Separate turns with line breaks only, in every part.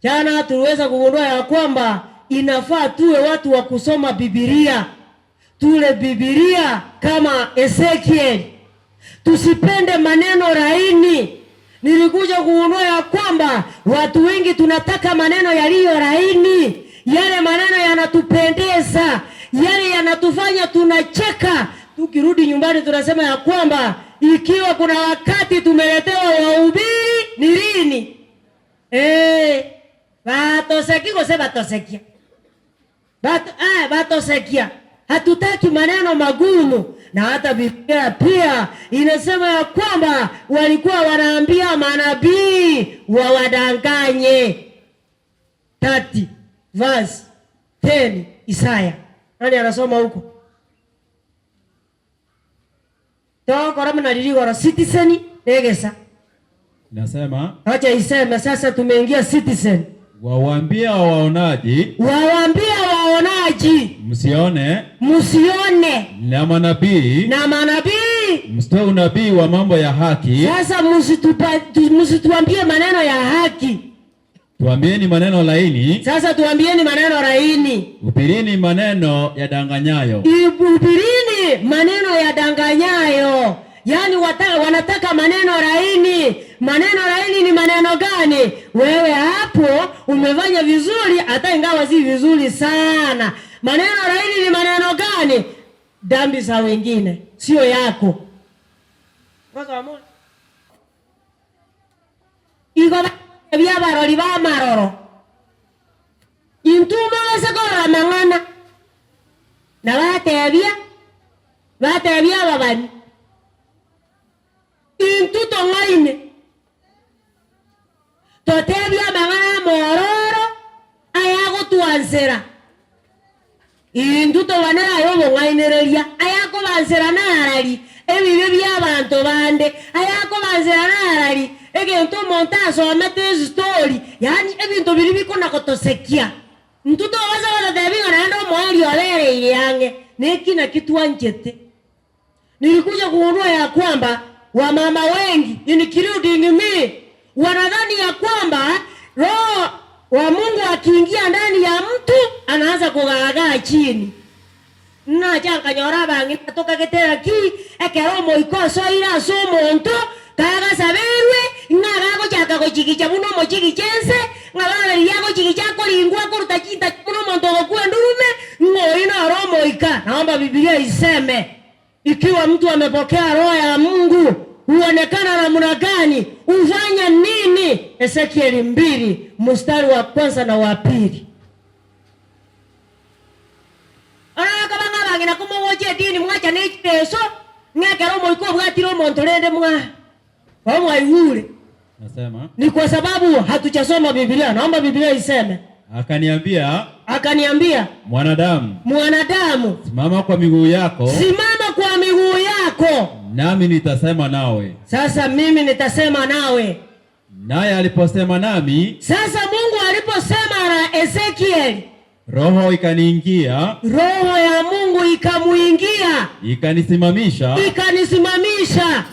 Jana tuliweza kugundua ya kwamba inafaa tuwe watu wa kusoma Biblia. Tule Biblia kama Ezekiel. Tusipende maneno laini. Nilikuja kugundua ya kwamba watu wengi tunataka maneno yaliyo laini. Yale maneno yanatupendeza, yale yanatufanya tunacheka. Tukirudi nyumbani tunasema ya kwamba ikiwa kuna wakati tumeletewa wahubiri ni lini? Batoseki kose batosekia. Batosekia. Hatutaki maneno magumu. Na hata Biblia pia inasema ya kwamba walikuwa wanaambia manabii wawadanganye. 30 verse 10 Isaya. Nani anasoma huko? Tokora mnaliliwa Citizen egesa.
Nasema
acha iseme sasa tumeingia Citizen.
Wawaambia waonaji, msione na manabii msitoe unabii wa mambo ya haki.
Sasa msituambie maneno ya haki,
tuambieni maneno laini.
Sasa tuambieni maneno laini.
Upirini maneno yadanganyayo.
Upirini maneno yadanganyayo. Yaani wanataka maneno laini. Maneno laini ni maneno gani? Wewe hapo umefanya vizuri hata ingawa si vizuri sana. Maneno laini ni maneno gani? Dhambi za wengine, sio yako. Roza amor. Igo bya barori ba maroro. Intuma sekora mangana. Na batebya babani. Intuto ngaine. Totebya mangana mororo ayago tuansera. Intuto wanera yobo ngainereria ayago bansera narari ebibe by'abantu bande ayago bansera narari egento montazo amate story yani ebintu biri bikona kotosekia ntuto waza wala debinga naendo mwali olere yange nekina kitu anjete. Nilikuja kuondoa ya kwamba wamama wengi including me wanadhani ya kwamba roho wa Mungu akiingia ndani ya mtu anaanza kugaagaa chini. Na changa nyora bangi toka ketera ki ekero moikoso ira so monto kaga saberwe ngaga ko chaka ko chikicha muno mo chikichense ngabara yako chikicha ko lingwa ko rutachita muno monto ko ndurume ngoina roho moika. Naomba Biblia iseme ikiwa mtu amepokea roho ya Mungu huonekana namna gani, ufanya nini? Ezekiel 2 mstari wa kwanza na wa pili. Ara kabanga bangina kumoje dini mwacha ne peso ngakero moiko bwatiro montolende mwa wamwa yule.
Nasema
ni kwa sababu hatujasoma Biblia. Naomba Biblia iseme. Akaniambia mwanadamu
simama kwa miguu yako. Nami nitasema nawe.
Sasa mimi nitasema nawe.
Naye aliposema nami.
Sasa Mungu aliposema na Ezekiel,
roho ikaniingia.
Roho ya Mungu ikamuingia.
Ikanisimamisha.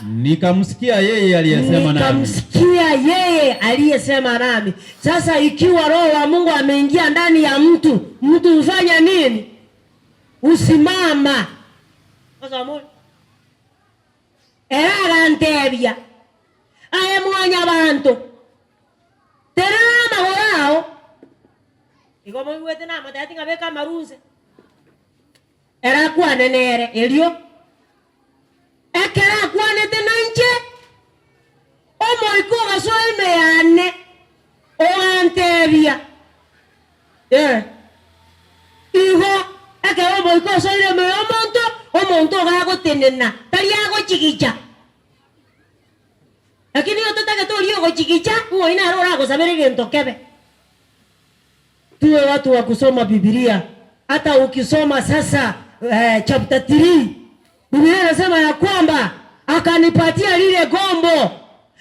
Nikamsikia yeye aliyesema nami.
Sasa ikiwa roho wa Mungu ameingia ndani ya mtu ufanya nini? Usimama. Sasa Mungu era ntebya aye mwanya abantu terama gorao iko mwiwete na matati ngabeka maruze era kwa nenere elio ekera kwa nete nanje omo iko gasoime yane o antebya iho ekera omo iko soire me omonto gago tenena tari ago chikicha. Lakini yotataka tu liyo chikicha ngoina rora go sabere gento kebe. Tuwe watu wa kusoma Biblia. Hata ukisoma sasa chapter 3 Biblia inasema ya kwamba akanipatia lile gombo.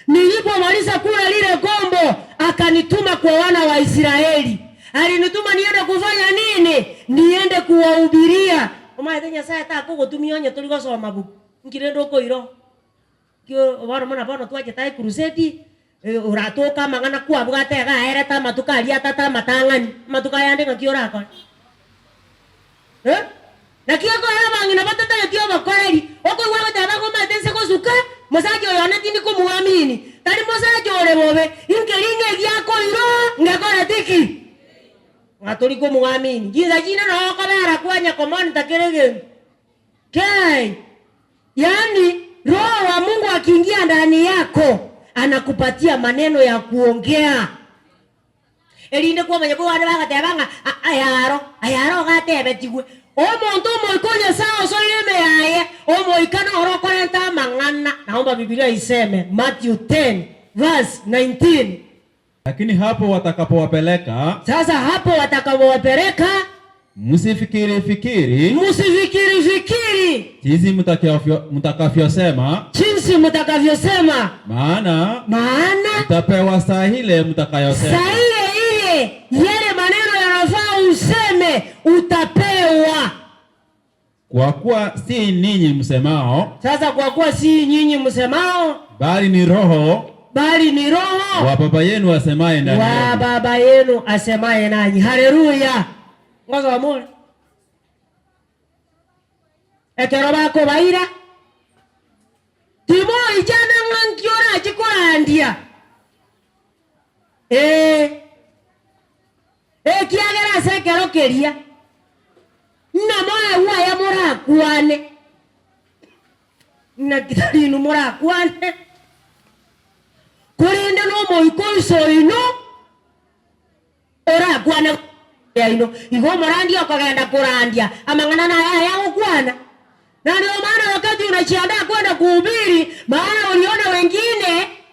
Nilipomaliza kula lile gombo akanituma kwa wana wa Israeli. Alinituma niende kufanya nini? Niende kuwahubiria. Omaethenya saya ta ko gutumionye tuligosoma buku. Ngirendo ko iro. Kyo bana mwana bana twaje tai crusade uratoka mangana kwa bwate ga era ta matuka alia tata matangani matuka yande ngakiora ko na kioko era bangina batata yo tio bakoreri oko iwa bataba ko matense ko suka mosaje oyona tindi ko muamini tari mosaje ore bobe inkelinge giako iro ngakora tiki ngaturi ko muamini jinza jina no ko bera kwanya komani takerege kai yani roho wa Mungu akiingia ndani yako anakupatia maneno ya kuongea. Elinde kwa mwenye kwa wale bagatebanga ayaro gatebe tigwe. Omuntu moikonya sawa so ileme yaye omoikana orokorenta mangana. Naomba Biblia iseme Matthew 10 verse 19.
Lakini hapo watakapowapeleka,
sasa hapo watakapowapeleka
msifikiri fikiri jinsi mtakavyosema, maana mtapewa saa ile mtakayosema.
Saa ile yale maneno yanafaa useme utapewa.
Kwa kuwa si ninyi msemao.
Sasa kwa kuwa si nyinyi msemao,
bali ni roho
wa
baba yenu asemaye ndani yenu.
Wa baba yenu asemaye nanyi. Haleluya. Ngoja wamone. Ekero bako baira. Timo ijana ngankiora chikorandia. Kiagera sekero keria. Na moya uwa ya mora kuane. Na kitarinu mora kuane. Kurinde no moikoiso ino. Ora kuane ya ino. Igo morandi okagenda kurandia. Amangana na ya ukwana. Na ndio maana wakati unajiandaa kwenda kuhubiri, maana uliona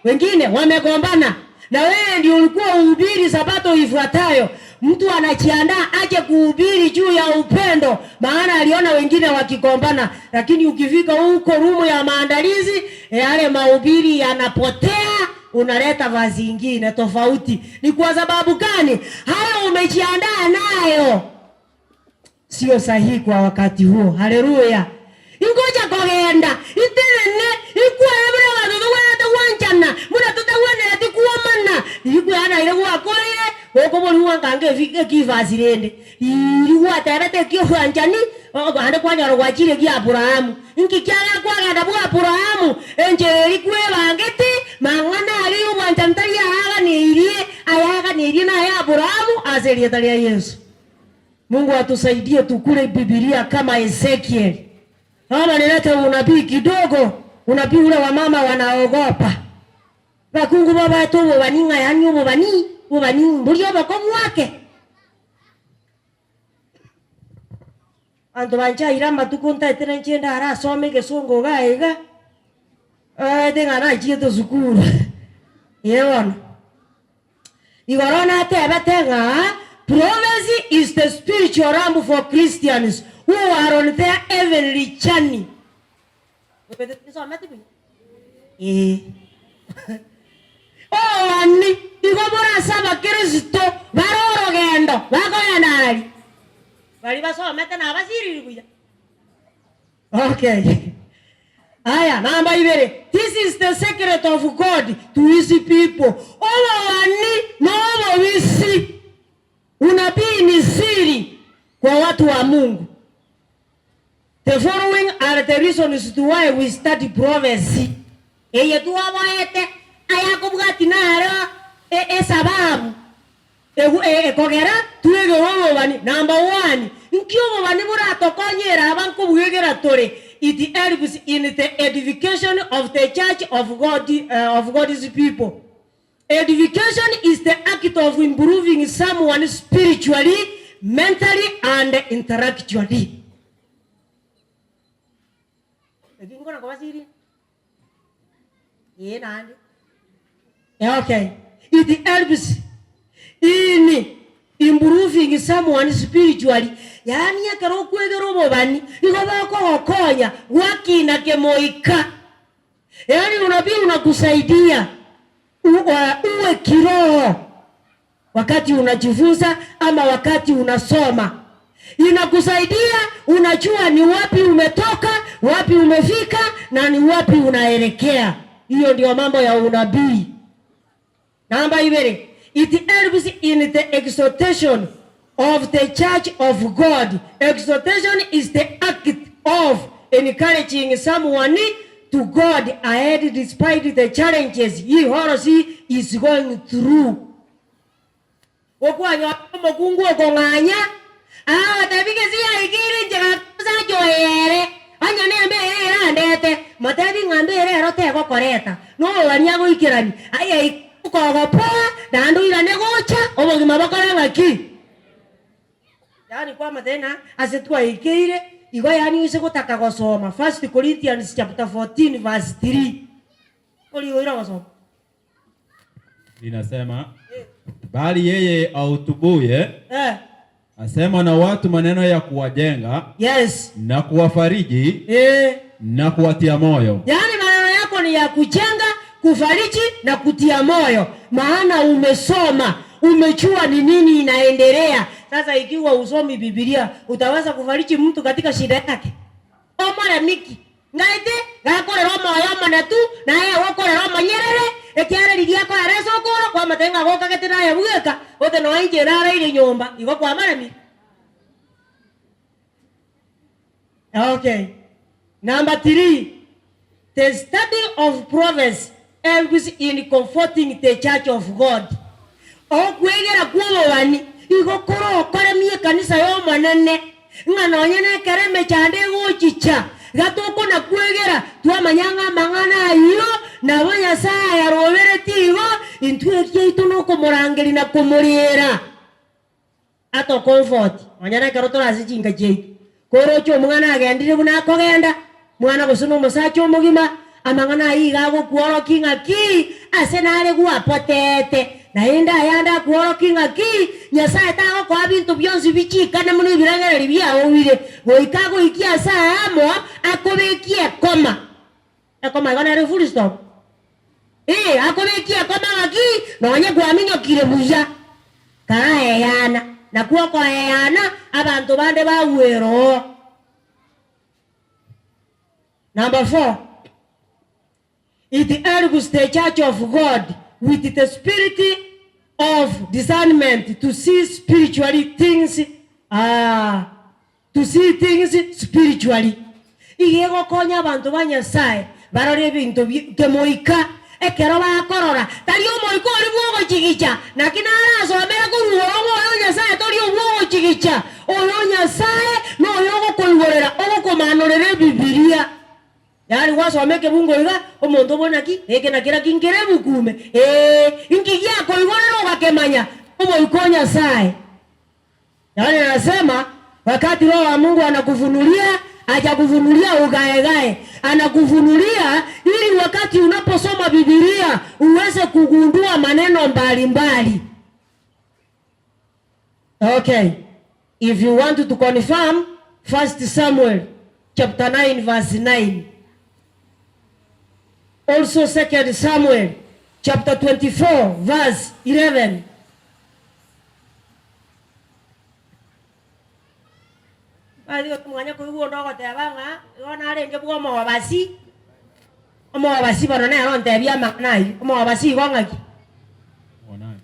wengine wamegombana. Na wewe ndio ulikuwa uhubiri sabato ifuatayo. Mtu anajiandaa aje kuhubiri juu ya upendo, maana aliona wengine wakigombana. Lakini ukifika huko rumu ya maandalizi, yale mahubiri yanapotea, unaleta vazi nyingine tofauti. Ni kwa sababu gani? Hayo umejiandaa nayo sio sahihi kwa wakati huo. Haleluya. Ingoja kogenda itenene ikuwa ebere watu wana wanchana muna tutawana ati kuomana ikuwa ana ile kwa kole oko bolu wangange fike kivazirende ikuwa tabete kyo wanchani ande kwanya ro kwachire ki Abrahamu inkikyala kwa ganda bwa Abrahamu enjeri kwe bangeti mangana ali wanchantari ayaga ni irie na ya Abrahamu azerie tali ya Yesu. Mungu atusaidie tukule Biblia kama Ezekiel. Mama nileta unabii kidogo, unabii ule wa mama wanaogopa. Bakungu baba tu baninga yanyu bani mbulio bakomu wake. Ando bancha iramba tukunta tenchenda ara some ke songo gaiga. Tenga na chieto sukuru. Yewana. Igorona tenga prophecy is the spiritual realm for Christians who are on their heavenly journey. Ani igobora saba Kristo baroro gendo bakoyanali bali basomete na basiriri kuya. Okay. Aya namba ibere. This is the secret of God to his people. Ani no wisi. Unabii ni siri kwa watu wa Mungu. The following are the reasons to why we study prophecy. Eye tuwa waete ayakubwati naro sababu kogera tuwege wowo bani. Number 1, nkyobo bani muratokonyera abankubwegera tore. It helps in the edification of the church of God's people. Edification is the act of improving someone spiritually, mentally, and intellectually. Okay. It helps in improving someone spiritually. Yani yakaro kwegero bobani, igobako okonya, wakina kemoika. Yani unabii unakusaidia uwe kiroho wakati unajifunza ama wakati unasoma. Inakusaidia unajua ni wapi umetoka, wapi umefika na ni wapi unaelekea. Hiyo ndio mambo ya unabii. Number 2, it helps in the exhortation of the church of God. Exhortation is the act of encouraging someone to God ahead despite the challenges he or she is going through. Okwanya mokungu okonganya tabike siya ikiri njega sa joere anya nembe era ndete matebi ngambe era rote ko koreta no wanya go ikirani aye ukogo po dandu ira negocha obogima bakora ngaki yani kwa matena asetwa ikire igo yani use gutaka gosoma 1 Corinthians chapter 14 verse 3 oli oira gosoma
inasema bali yeye autubuye asema na watu maneno ya kuwajenga,
yes,
na kuwafariji, na kuwatia moyo.
Yani maneno yako ni ya kujenga, kufariji na kutia moyo, maana umesoma, umechua ni nini inaendelea. Sasa ikiwa usomi Biblia, utaweza kufariji mtu katika shida yake? Omara miki ngaite gakore Roma yamana tu na yeye wako Roma nyerere ekiara lidia kwa reso koro kwa matenga goka ketira ya bueka ote no inje rara ile nyomba iko kwa mara miki. Okay, number 3, the study of Proverbs helps in comforting the church of God. Okwegera kuwo wani iko koro kore mie kanisa yo manene ngano nyene kereme chande gochicha gatoko na kwegera twamanyanga mangana iyo na banya saa ya robere tigo intwe kyeito no komorangeri na komorera ato comfort manyana karotora asichinga kyeito koro cyo mwana agendire buna kogenda mwana gosuno musacho mugima amangana iga go kuoro kinga ki asenare gwa potete na inda yanda kuoro kinga ki nyasaye tago kwa bintu byonsi bichikana muno birangara libya owire goikago ikia saa amo akobekie koma akoma gana re full stop akobekie koma aki nonye gwaminyo kire buja kaya yana na kuwa kwa yana abantu bande bawero. Number 4, it helps the church of God with the spirit of discernment to see spiritually things, to see things spiritually. Igego konya abantu banyasaye barore bintu kemoika ekero bakorora tali omoiko ori bwogo chigicha na kinara somera ko ruogo oyo nyasaye tori obwogo chigicha oyo nyasaye no yogo koigorera ogo komanorere Biblia. Yani wasomeke bungo iga omonto bonaki eke na kira kinkere bukume inkigia koigorera ogakemanya omoiko nyasaye. Yani anasema wakati Roho wa Mungu anakufunulia hajakufunulia ugaegae, anakufunulia ili wakati unaposoma Biblia uweze kugundua maneno mbalimbali. Okay, if you want to confirm 1 Samuel chapter 9 verse 9, also 2 Samuel chapter 24 verse 11. Adio tumanya ko iwo ndogo tebanga yona renge bwo mo wabasi bano na ron tebia maknai mo wabasi gongaki onai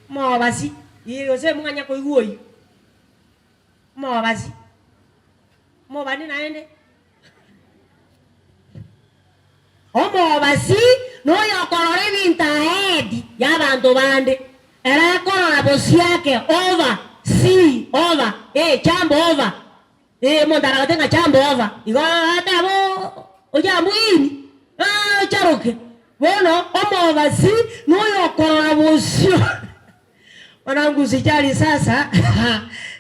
mo wabasi iyo se munganya ko iwo yi mo wabasi mo bani naende mo wabasi no yokorore binta edi ya bantu bande era korora bosi yake over si over chambo over mondara tenga chambo over igo atabo ojambo ini charoke bueno omo basi noyo korora bosio wanangu sijali sasa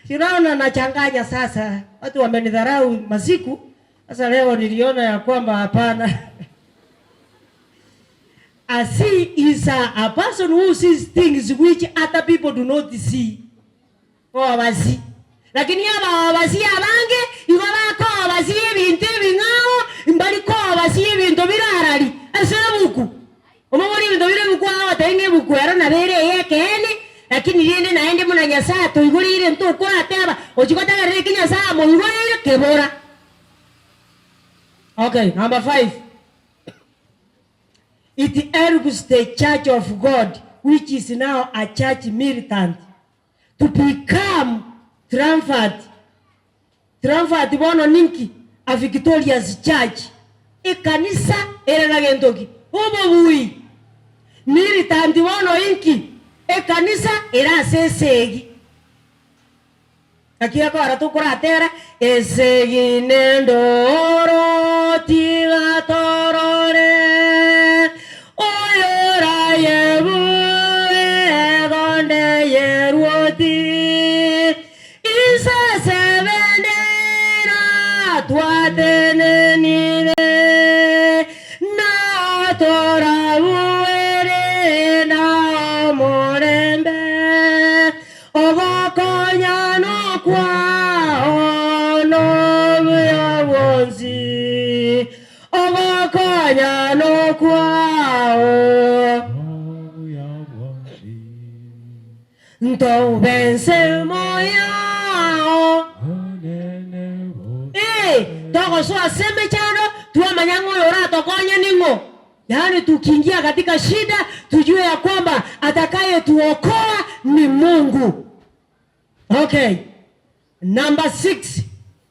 sinaona nachanganya sasa watu wamenidharau masiku sasa leo niliona ya kwamba hapana. A see is a person who sees things which other people do not see. Wabasi lakini aba wabasi abange igoba ko wabasi ebintu bingao imbali ko wabasi ebintu birarari asebuku omobori ebintu birebuku aho tenge buku era na bere yekene lakini yende naende muna Nyasaye to igurire ntu ko ateba ochikota gare kinyasa mo igurire kebora. Okay, number 5, it helps the church of God, which is now a church militant, to become triumphant bono ninki a Victoria's church. Ikanisa erera gentoki obo bui militant bono inki ikanisa era sesegi akia ko aratu kuratera esegi nendoro tiga torore oyora yebu egonde yeruoti isa sevenera tuatenenine na tora buere na morembe ogokonya no kwa ono bwonzi ogokonya no kwa nto bense moya toko so aseme chano tuwa manyango yora tokonya ningo. Yani tukiingia katika shida tujue ya kwamba atakaye tuokoa ni Mungu. Okay. Number 6,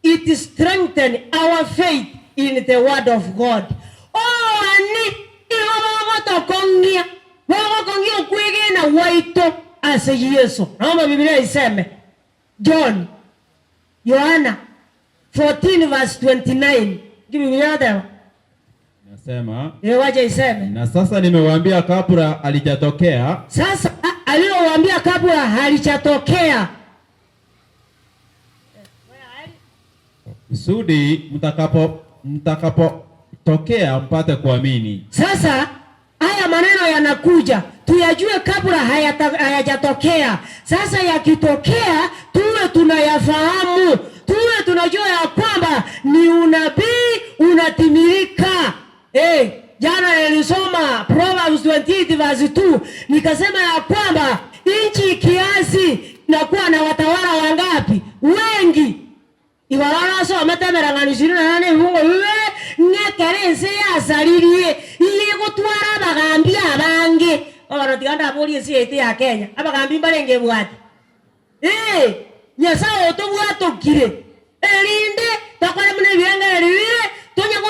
it strengthens our faith in the word of God. Oh, ani iwago tokongia. Wago kongia kwege na waito ase Yesu. Naomba Biblia iseme. Yohana 14 verse 29. Biblia ndio
nasema,
waje iseme.
Na sasa nimewaambia kabla halijatokea.
Sasa aliyowaambia kabla halijatokea.
Kusudi mtakapotokea mpate kuamini.
Sasa haya maneno yanakuja tuyajue kabla hayajatokea. Sasa yakitokea tuwe tunayafahamu, tuwe tunajua ya kwamba ni unabii unatimilika. Jana nilisoma Proverbs 28 verse 2, nikasema ya kwamba nchi kiasi inakuwa na watawala wangapi? Wengi. Ibarara so ametemerangani 28 ibungo bibe ngekerense yazalirie iye gutwara bagambia abange abaratiganda abori ese ya Kenya abagambi barenge bwati nyasa otobwatokire erinde takore mune byanga erire tonya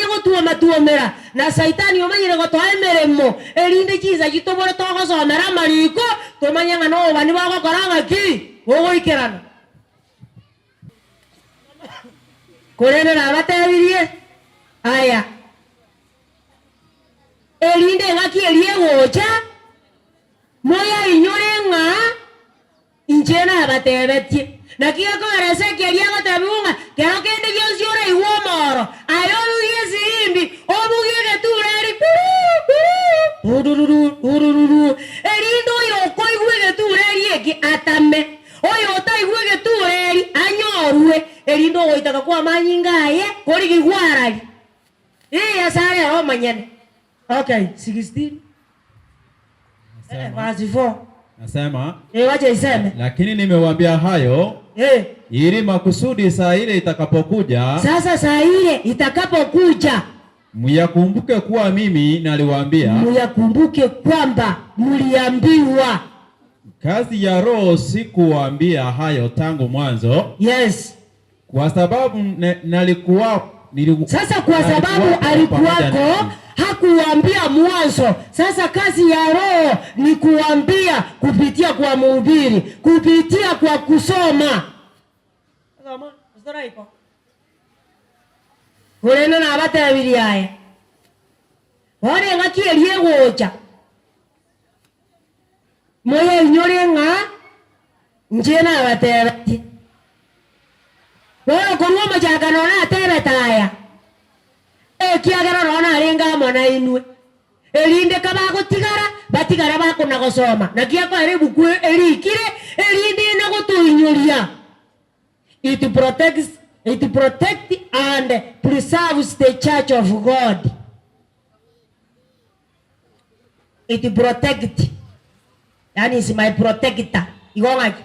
gotuomera na saitani omanyire gotoemeremo erinde kiza gitobore togosomera mariko tomanyanga no bani bagokoranga ki ogoikerana korene na batebirie aya erinde ngaki erie gocha moya inyorenga injena batebetie na kiyo ko arese keria gotebunga kero kende gyosiore iwomoro ayo yezimbi obugire tureri urururu erindo yo koigwege tureri eki atame oyo taigwege tureri anyorwe erindo goitaka kwa manyingaye kori gigwarari asare o manyene. Okay, 16 verse 4
nasema,
wacha iseme,
lakini nimewaambia hayo ili makusudi saa ile itakapokuja.
Sasa saa ile itakapokuja
myakumbuke kuwa mimi naliwaambia.
Myakumbuke kwamba mliambiwa.
Kazi ya Roho sikuwaambia hayo tangu mwanzo.
Yes.
Kwa sababu
sasa kwa sababu alikuwako hakuambia mwanzo. Sasa kazi ya Roho ni kuambia kupitia kwa mhubiri, kupitia kwa kusoma. Kama usora iko. Kurena na batabiri aya. Wale ngaki eliyegocha. Moyo inyorenga njena batabati. Wala kuruma jagano na teretaya. Kiagara rona arenga mwana inwe. Elinde kabago batigara bako na gosoma. Na kiako erebu kwe erikire elinde na gotuinyoria. It protects and preserves the church of God. It protects. Yani is my protector. Igongaki.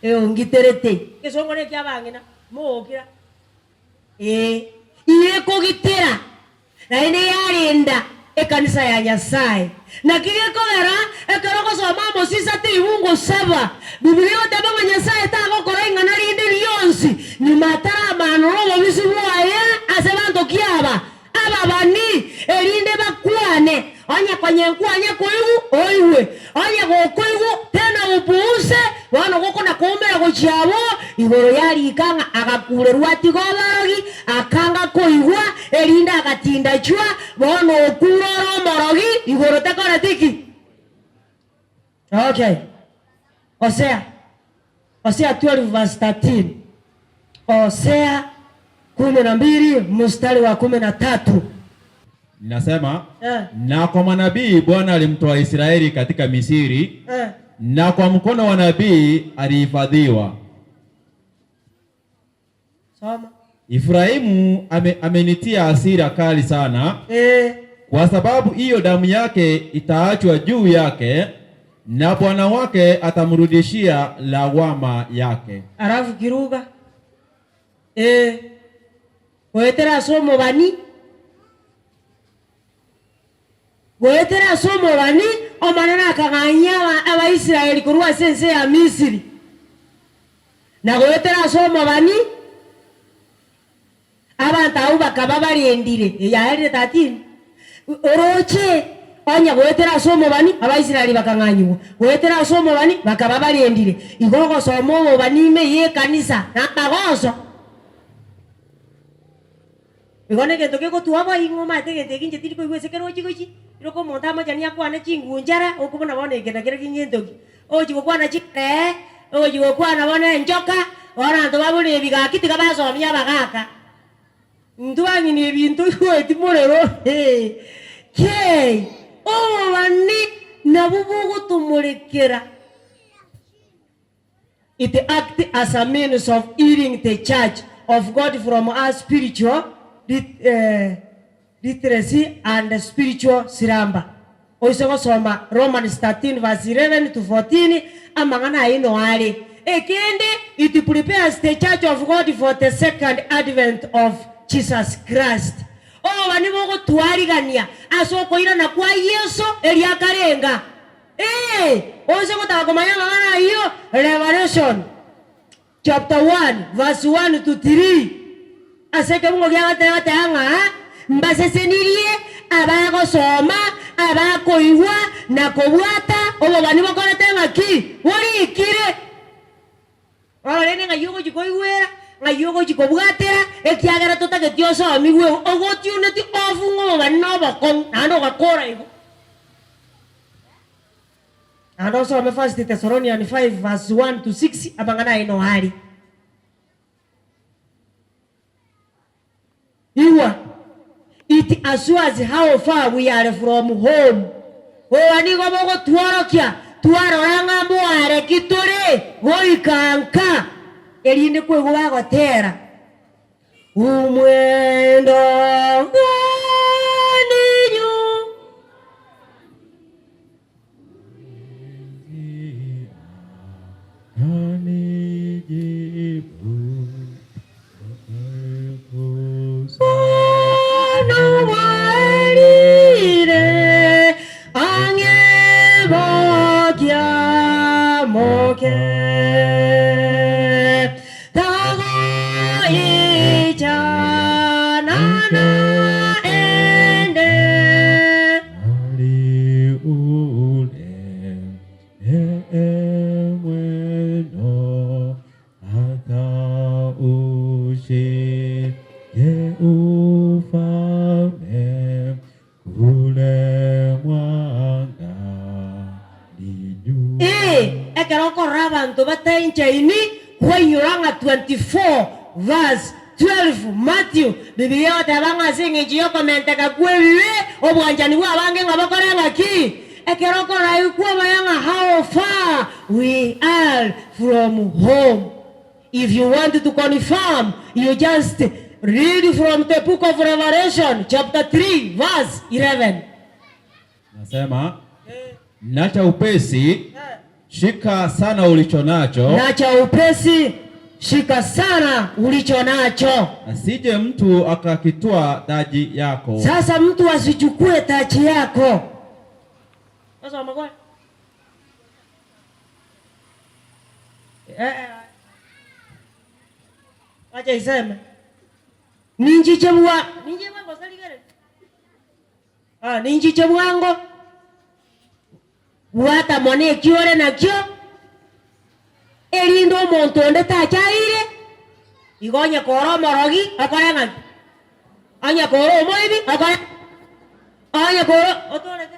Ngiterete. Kesongone kyabangina mo okira. Iye kogitera na ine yarinda ekanisa ya Nyasaye na kigekogera ekeroko somamo sisati ibungo saba Biblia tabanga Nyasaye tagokora ingana rinde lyonsi ni matara manoro bisibuaye asebanto kiaba ababani erinde bakwane anya kwanyenkwanya koigu oiwe anya gokoigu tena upuuse wana goko na komera gochiabo igoro yali ikanga agakurerwa tigobarogi akanga koigwa erinde agatinda chwa bono okuroro morogi igoro takora tiki. Okay, Hosea 12 verse 13. Hosea 12 mstari wa 13.
Ninasema na kwa manabii Bwana alimtoa Israeli katika Misri na kwa mkono wa nabii alihifadhiwa.
Soma.
Efraimu amenitia hasira kali sana kwa sababu hiyo damu yake itaachwa juu yake na Bwana wake atamrudishia lawama yake.
Arafu kiruga goetera somo bani omanana akaganya Abaisiraeli kurwa sense ya Misiri na goetera somo bani abantu abo bakaba barendire ya 13 oroche anya goetera somo bani Abaisiraeli bakanganywa goetera somo bani bakaba barendire igogo somo bani me ye kanisa na bagoso igone ke toke ko tuaba ingoma tege kinje tiri ko iwese kero chikochi iroko monta ma jania kwa na chingunjara okubona bone ke na kero kinyentoki oji ko kwa na chikre oji ko kwa na bone njoka ora ndo babule biga kitika baso mya bagaka ndwangi ni bintu kweti morero ke o bani na bubugo tumulekera. It act as a means of healing the church of God from our spiritual literacy and spiritual slumber. Oisego soma Romans 13 verse 11 to 14 amangana ino ali. Ekende it prepares the church of God for the second advent of Jesus Christ. Oh bani bogo tuarigania asoko ira na kwa Yesu eliakarenga. Oisego takomanya mangana hiyo Revelation chapter 1 verse 1 to 3. Aseke mungo gyagate anga mbasesenirie abago soma abako iwa na kobwata obo bani bakorete ngaki wori ikire orene ngayogo chikoiwera ngayogo chikobwatera ekiagera totage tioso amigwe ogoti uneti ofungo bani no bakon ando gakora igo ando so me First Thessalonians 5 verse 1 to 6 abangana ino hali it assures how far we are from home. Wani gobo tuorokia tuaroranga muare kitore goikanka erinde kwego gotera umwendo nganyu when you rang at 24 verse 12 Matthew Biblia tabanga singe jiyo komenta kakwewe obwanjani wa bange ngabakorenga ki ekeroko na ikuwa mayanga how far we are from home. If you want to confirm, you just read from the book of Revelation chapter 3 verse 11.
Nasema nacha upesi shika sana ulicho nacho.
Nacha upesi shika sana ulicho nacho,
asije mtu akakitoa taji yako.
Sasa mtu asichukue taji yako. Sasa mkoa acha iseme ninjichebwa saligere ninjichebwango wata mone kiore nakyo elindo omonto onde tachaire igonya koro morogi akorenga anya koro omoibi akore anya koro otorete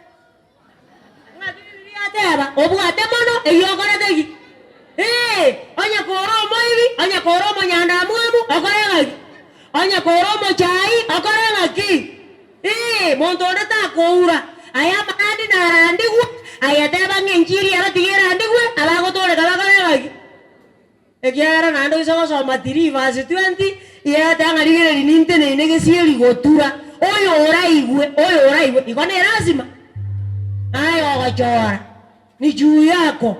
ngati biateba obwate mono eyokorete anya koro omoibi anya koro monyanda muemu akorenga anya koro mochai akorenga ki monto onde takoura aya mandi narandigwa ayateba ngenjiri aratigera ndigwe abagotore kalakorenga ekiara nando isoko soma 3 verse 20 yatanga ligere lininte nege sieli gotura oyo oraigwe ikone lazima ayo wachora ni juu yako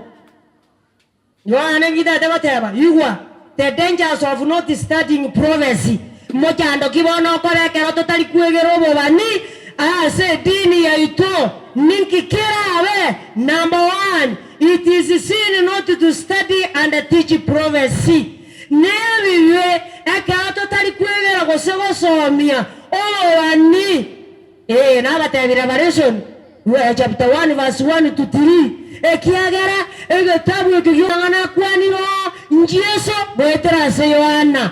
Yohana ngida teba igwa the dangers of not studying prophecy moja ndo kibono kore kero totali kuegero bobani ase dini ya ito ninki kerawe. Number 1, it is sin not to study and teach prophecy. Neviwe eka totali kuegero gosego somia obani na bata Revelation chapter 1 verse 1 to 3 ekiagera egetabu ekigana kwaniro njeso boetera se Yohana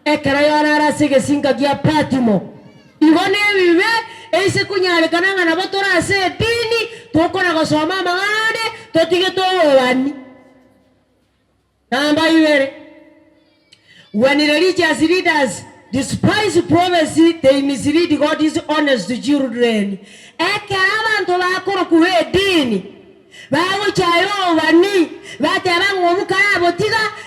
ekara Yohana arasige singa gya Patimo igone bibe ese kunyale kananga na botora se dini tokona gosoma mangane totige tobani namba yere. When religious leaders despise prophecy, they mislead God's honest children. Eke abantu bakoro kuwe dini bawo chayo bani bateba ngomukarabo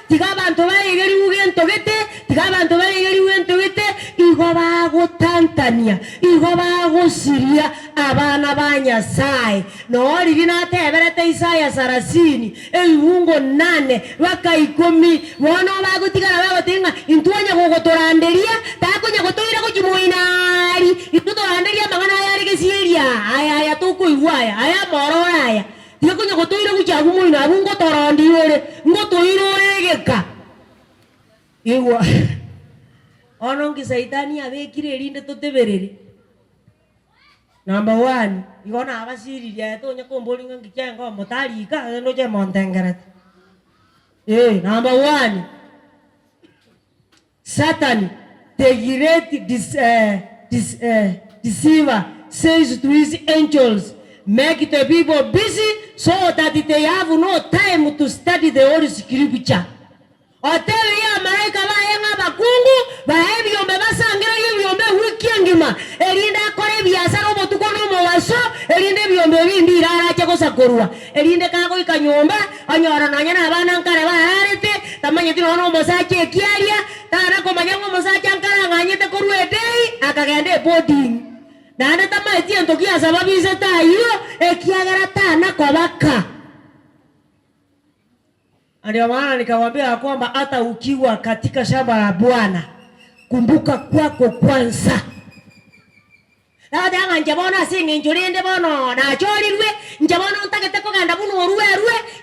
tiga abantu bayegeri ugento gete tiga abantu bayegeri ugento gete igo bago tantania igo bago siria abana banyasai no ribina teberete Isaya 30 eibungo 8 baka 10 bono bago tigara bago tinga intuanya gogotoranderia takonya gotoira ko chimuinari itutoranderia magana yari gesiria aya tuko igwaya aya mororaya Yako nyakotoira kuchagu moina abungo torondiore ngotoirore geka igwa onongi saitani abekire rinde toteberere. Number 1 igona abasiri ya to nyakombolinga ngichenga motalika no je montengarat. Number 1 Satan the great deceiver says to his angels, make the people busy so that they have no time to study the Holy Scripture. Oteli ya malaika bayenga bakungu bahebi yombe basangira yombe wiki ngima erinda kore biasara obotukono mowaso erinde byombe bindi irara chakosa korwa erinde kago ikanyomba anyora nanya na bana nkare baharete tamanye tino no mosache kiaria tara ko manyango mosache nkara nganyete korwe dei akagende boarding nane tama etie ntokia sababu iseta hiyo ekiagara tana kwa baka. Ndio maana nikamwambia kwamba hata ukiwa katika shamba la Bwana kumbuka kwako kwanza. Dada njabona singe njorende bono na chorirwe njabona utakete ko ganda buno ruwe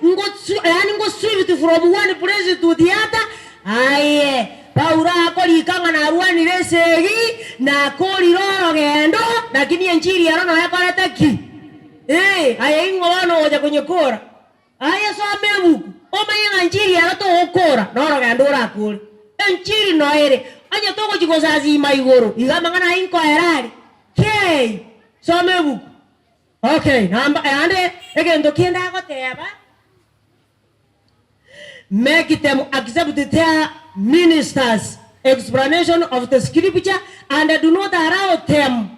ngotsu yani ngosubiti from one place to the other. Aye Paura akorikanga na ruani resegi na koriroro gendo lakini enjiri yarono yakoreta ki aya ingo wano oja kwenye kora aya some buku omayenga enjiri yaroto okora noro gendo rakuri enjiri noere anya toko chikozazi maigoro igamangana inko erari kei some buku. Okay namba ande egendo kienda goteba make them accept their ministers explanation of the scripture and do not allow them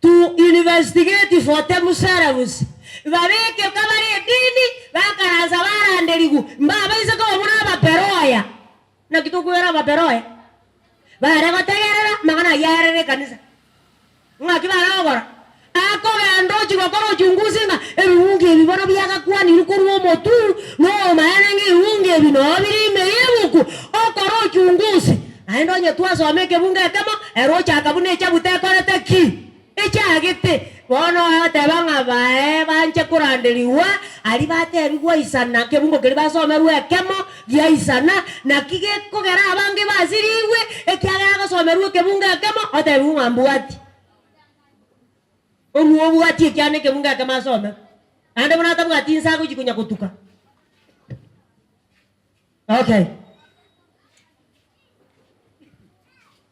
to investigate for themselves. Vareke kabari dini bakaraza baranderigu mbaba isako muna baperoya na kitukuera baperoya bare bategera magana yarere kanisa ngakibara ogora ako gando chigokoro chungusinga ebunge bibono byaka kwani ruko ruo motu no maana ngi unge bino biri meyebuku oko naendo nye twasome kebunga kemo erocha kabune chabute korete ki echagete bono tebanga bae banche kurandeliwa ali baterigwa isana kebungo keri basomerwe kemo ya isana na kige kogera abange basiriwe ekiagera gasomerwe kebunga kemo otebunga mbuati omuo buati kyane kebunga kema some ande bona tabu atinsa kujikunya kutuka. Okay,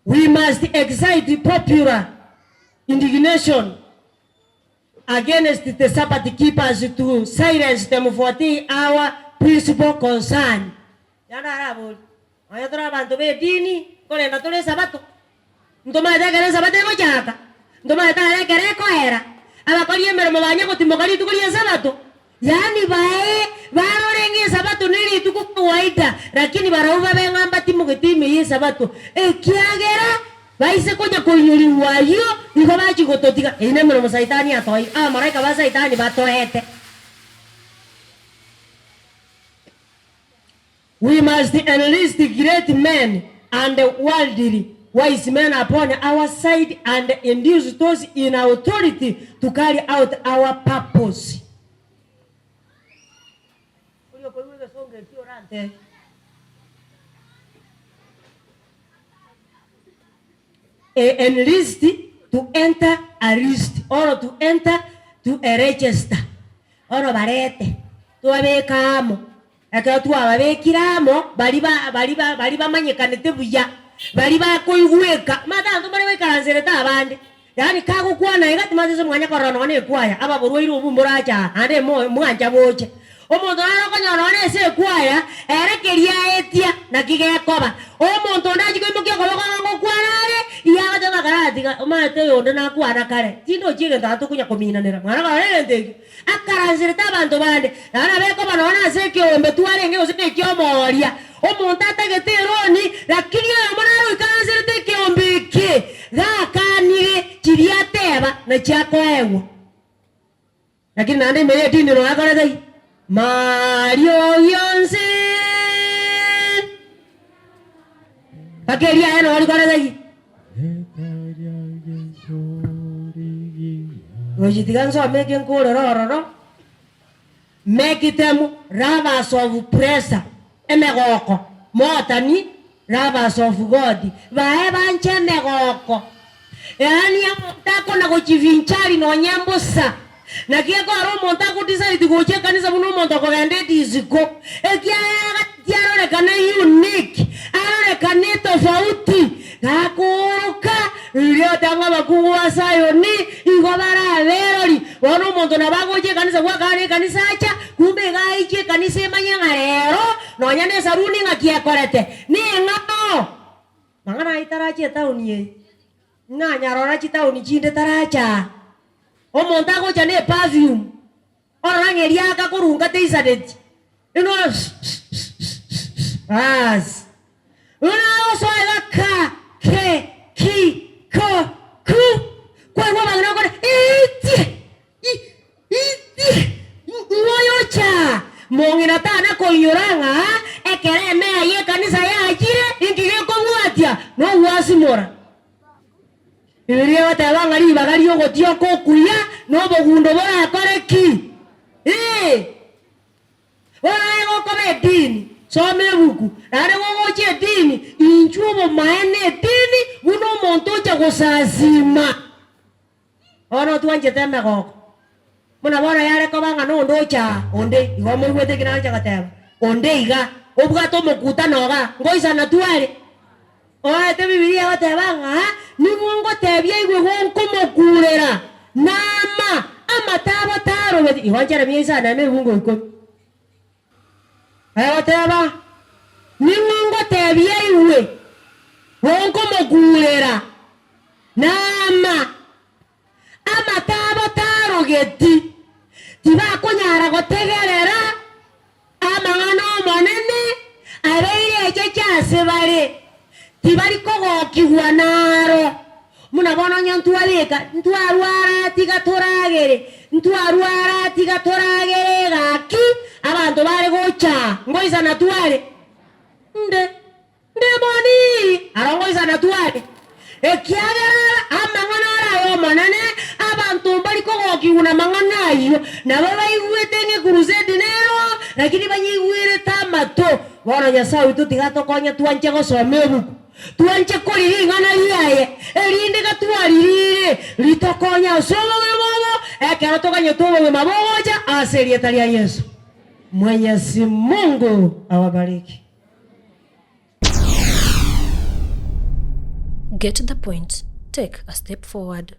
we must excite popular indignation against the Sabbath keepers to silence them for our principal concern. Yana rabo. Ayatora bantu be dini kole na tole sabato. Ndoma ya kere sabato ko chaka. Ndoma ya kere ko era. Aba kali emero mabanya ko timokali tukuli sabato. Yani bae barorengi sabato nili tuku kawaida lakini barauva bengamba timoketime ye sabato. Kiagera baise konya kunyuri wayo niko bachi gototika ine mero saitani atoi maraika ba saitani batoete. We must enlist great men and worldly wise men upon our side and induce those in authority to carry out our purpose. Enlist to enter a list or to enter to a register or barete to abekamo akatu abekiramo baliba manyekanete buya baliba koyuweka matanto baliba karanzereta abande yani kago kwana igati mazezo mwanya korona ne kwaya aba borwiro obumburacha ande mwanja boche omuntu arokonyora nese kwaya erekeria etia na kigekoba omuntu ndaji koimukio koloko kwanare iya batama karati omate yonde na kwara kare tindo chige tatu kunya kominanira mwana kare ndege akaranzirita abantu bande nana beko banona seke ombe tuarenge osite kyomoria omuntu atageteroni lakini omwana ikaranzirita kyombike gakanire kiriateba na chakwewo lakini nande mbele tindi no akore dai Mario Yonse Pakeria eno walikora dai Ojitiganso ameke nkore roro make them ravers of pressure emegoko motani ravers of God vae banche megoko yani amutako na kuchivinchari no nyambusa na kieko aro monta kutisa itigoche kanisa muno monta ko gandeti iziko ekia tiaro kana unique aro kana tofauti gakuruka lio tanga bakuwa sayoni igobara verori wono monto na bagoche kanisa kwa kare kanisa acha kumbe gaiche kanisa manyangarero no nyane saruni ngakia korete ni ngato mangana itarache tauni ye nganya rora chitauni chinde taracha o montago chane perfume orangeria ka kurunga teisadet ino as una osoega ka ke ki ko ku kwa magna ko moyocha mongina tana ko yoranga ekere me ye kanisa ya ajire ingige ko muatia no wasimora Iria watabangari bagari ogotio ko kuya no bogundo bora koreki bora ego kome dini some buku are gogoche dini inchubo maene dini buno monto cha gosazima ono tuanje teme goko muna bora yare ko banga no ndocha onde igomo igwete kina cha kateba onde iga obwato mokuta noga ngoisa na tuare oa te Biblia watebanga ni mungo tebye igwe gonko mokurera nama amatabo taro beti iwanjara miesa na me mungo iko wateba ni mungo tebye igwe gonko mokurera nama amatabo taro geti tiba konyara gotegerera amangano monene abeire checha sebare tibari kogo kiwanaro muna bona nyantu aleka ntu arwara tigatoragere gaki abantu bare gocha ngoiza natware nde demoni arongoisa natwari ekiagera amang'ana arayo manene abantu bali kogokiuna mang'ana ayo nabo baigwete ng'ekurusedi nero lakini banyigwire tamato bono Nyasaye witu tigatokonya twanche gosoma ebuku twanche koriri ng'ana liaye erinde gatwaririre litokonya osomo bwebobo ekero tokanye tubo mabogoja aserie talia Yesu. Mwenyezi Mungu awabariki.
Get the point. Take a step forward.